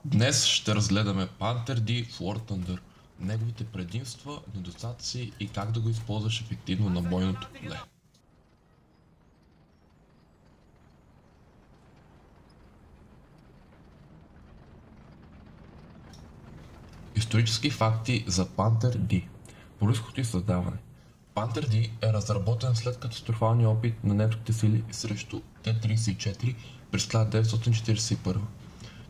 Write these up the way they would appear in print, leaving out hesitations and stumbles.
Днес ще разгледаме Panther D War Thunder, неговите предимства, недостатъци и как да го използваш ефективно на бойното поле. Исторически факти за Panther D. Произход и създаване. Panther D е разработен след катастрофалния опит на немските сили срещу Т-34 през 1941.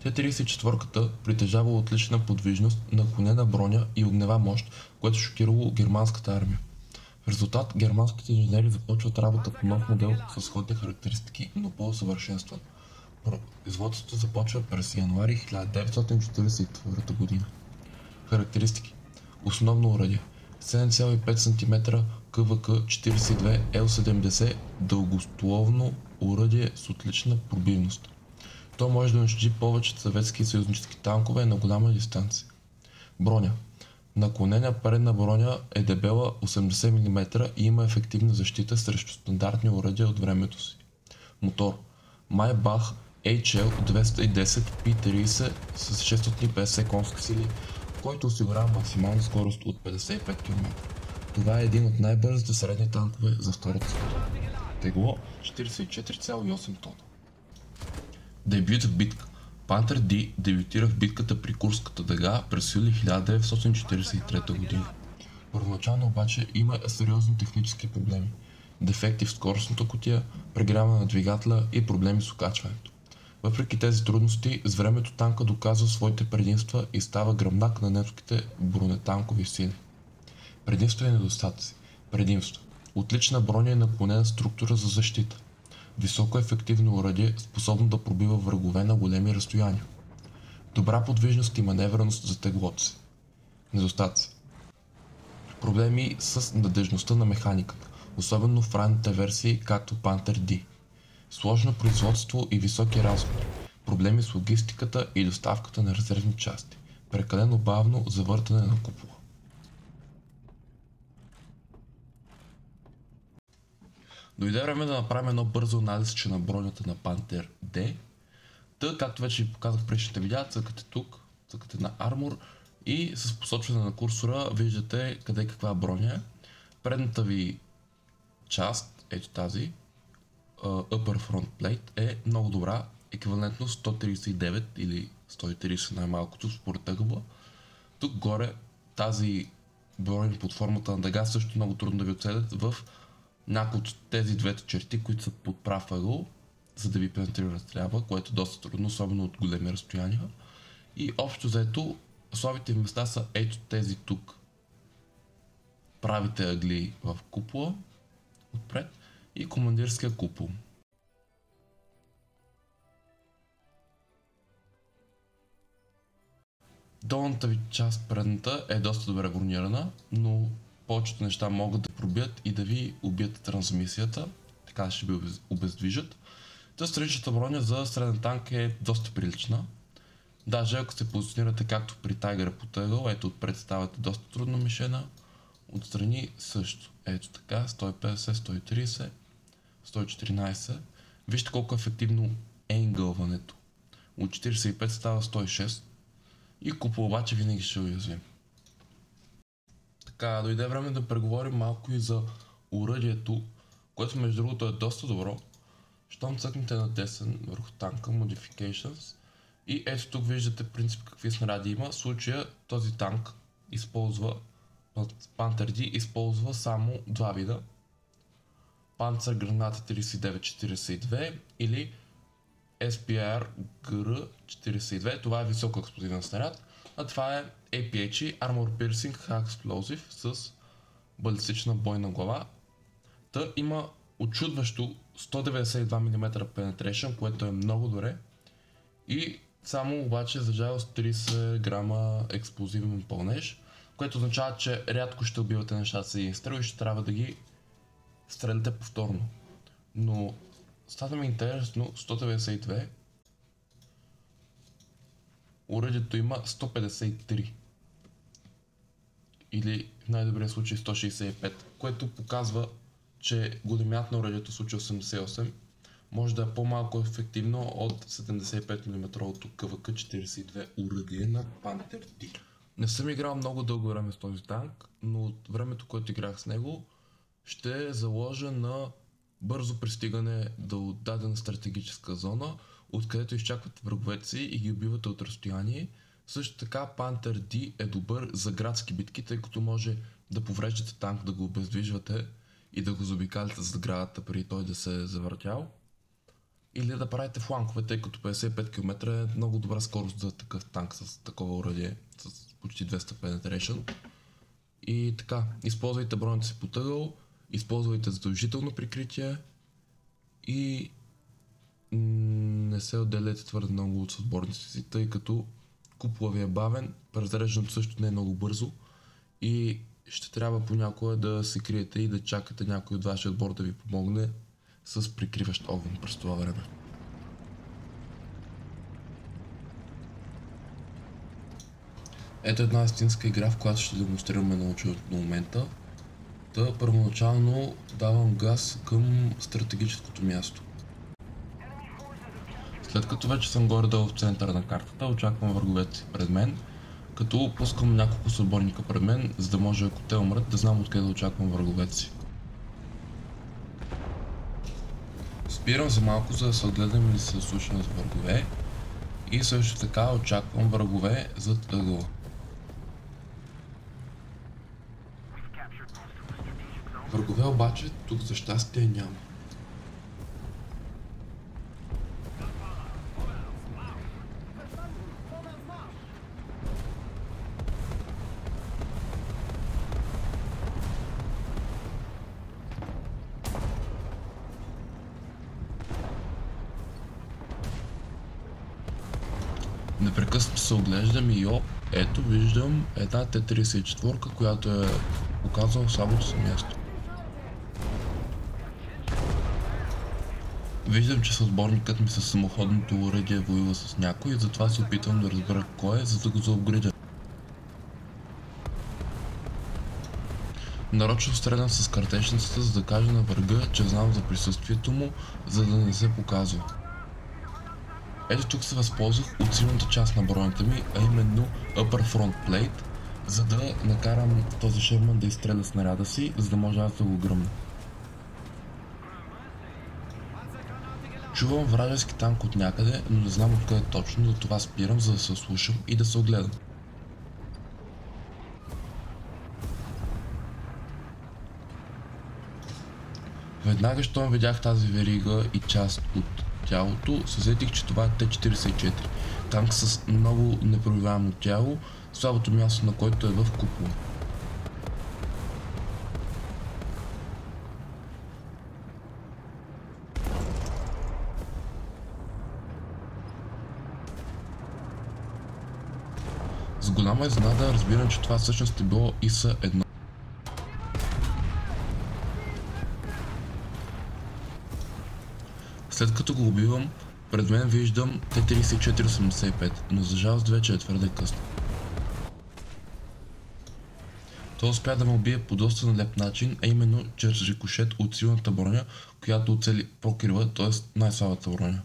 Т-34-ката притежава отлична подвижност, наклонена броня и огнева мощ, което шокирало германската армия. В резултат германските инженери започват работа по нов модел с сходни характеристики, но по-усъвършенстван. Производството започва през януари 1944 година. Характеристики. Основно оръдие 7,5 см КВК-42 Л-70 дългостволно оръдие с отлична пробивност. То може да унищожи повечето съветски и съюзнически танкове на голяма дистанция. Броня. Наклонена предна броня е дебела 80 мм и има ефективна защита срещу стандартни оръдия от времето си. Мотор. Maybach HL210 P30 с 650 конски сили, който осигурява максимална скорост от 55 км. Това е един от най-бързите средни танкове за Втората световна. Тегло 44,8 тона. Дебют в битка. Panther D дебютира в битката при Курската дъга през юли 1943 година. Първоначално обаче има сериозни технически проблеми. Дефекти в скоростната кутия, прегряване на двигателя и проблеми с окачването. Въпреки тези трудности, с времето танка доказва своите предимства и става гръбнак на немските бронетанкови сили. Предимства и недостатъци. Предимства. Отлична броня и наклонена структура за защита. Високо ефективно оръдие, способно да пробива врагове на големи разстояния. Добра подвижност и маневреност за теглото си. Недостатъци. Проблеми с надежността на механиката, особено в ранните версии, както Panther D. Сложно производство и високи разходи. Проблеми с логистиката и доставката на резервни части. Прекалено бавно завъртане на купола. Дойде време да направим едно бързо анализче на бронята на Panther D. Та, както вече ви показах в предишните видеа, цъкате тук, цъкате на Armor и с посочване на курсора виждате къде каква броня е. Предната ви част, ето тази, Upper Front Plate е много добра, еквивалентно 139 или 130 най-малкото според ъгъла. Тук горе тази броня под формата на дъга също много трудно да ви оцелят в някои от тези двете черти, които са под прав ъгъл, за да ви пенетрира стрява, което е доста трудно, особено от големи разстояния. И общо заето, слабите места са ето тези тук. Правите ъгли в купола отпред и командирския купол. Долната ви част, предната, е доста добре бронирана, но повечето неща могат да пробият и да ви убият трансмисията, така ще ви обездвижат. Та страничната броня за среден танк е доста прилична. Даже ако се позиционирате както при Tiger по ъгъл, ето отпред ставате доста трудно мишена, отстрани също. Ето така, 150, 130, 114. Вижте колко ефективно е ингълването. От 45 става 106 и купол обаче винаги ще уязвим. Така, дойде време да преговорим малко и за оръдието, което между другото е доста добро. Щом цъкнете на десен върху танка Modifications и ето тук виждате принцип какви снаряди има. В случая този танк използва, Panther D използва само два вида. Panzer Granate 3942 или SPR GR42. Това е високо експлозивен снаряд, а това е APH Armor Piercing High Explosive с балистична бойна глава. Та има очудващо 192 мм penetration, което е много добре и само обаче за жалост 30 грама експлозивен пълнеж, което означава, че рядко ще убивате нещата с един стрел и ще трябва да ги стреляте повторно. Но стана ми интересно, 192 оръдието има 153 или в най-добрия случай 165, което показва, че големият на оръдието в случай 88 може да е по-малко ефективно от 75 мм КВК-42 оръдие на Panther D. Не съм играл много дълго време с този танк, но от времето, което играх с него, ще заложа на бързо пристигане до дадена стратегическа зона, откъдето изчаквате враговете си и ги убивате от разстояние. Също така Panther D е добър за градски битки, тъй като може да повреждате танк, да го обездвижвате и да го заобикалите за сградата преди той да се е завъртял. Или да правите фланкове, тъй като 55 км е много добра скорост за такъв танк с такова оръдие, с почти 200 penetration. И така, използвайте бронята си по ъгъл, използвайте задължително прикритие и не се отделяйте твърде много от съотборниците си, тъй като купола ви е бавен, презареждането също не е много бързо и ще трябва понякога да се криете и да чакате някой от вашия отбор да ви помогне с прикриващ огън през това време. Ето една истинска игра, в която ще демонстрираме наученото на момента. Та първоначално давам газ към стратегическото място. След като вече съм горе-долу в центъра на картата, очаквам враговете си пред мен, като пускам няколко съотборника пред мен, за да може, ако те умрат, да знам откъде да очаквам враговете си. Спирам за малко, за да се огледам и да се слушам с врагове и също така очаквам врагове зад ъгъла. Врагове обаче тук за щастие няма. Непрекъснато се оглеждам и ето виждам една Т-34, която е показала слабото си място. Виждам, че съотборникът ми със самоходното оръдие воюва с някой и затова се опитвам да разбера кой е, за да го заобградя. Нарочно стрелям с картечницата, за да кажа на врага, че знам за присъствието му, за да не се показва. Ето тук се възползвах от силната част на бронята ми, а именно Upper Front Plate, за да накарам този Шерман да изстреля снаряда си, за да може аз да го гръмна. Чувам вражески танк от някъде, но не знам откъде точно, до това спирам, за да се слушам и да се огледам. Веднага, щом видях тази верига и част от тялото, се сетих, че това е Т-44. Танк с много непробиваемо тяло, слабото място на който е в купола. С голяма изненада разбирам, че това всъщност е било ИС-1. След като го убивам, пред мен виждам Т-34-85, но за жалост вече е твърде късно. Той успя да ме убие по доста налеп начин, а именно чрез рикошет от силната броня, която оцели покрива, т.е. най-слабата броня.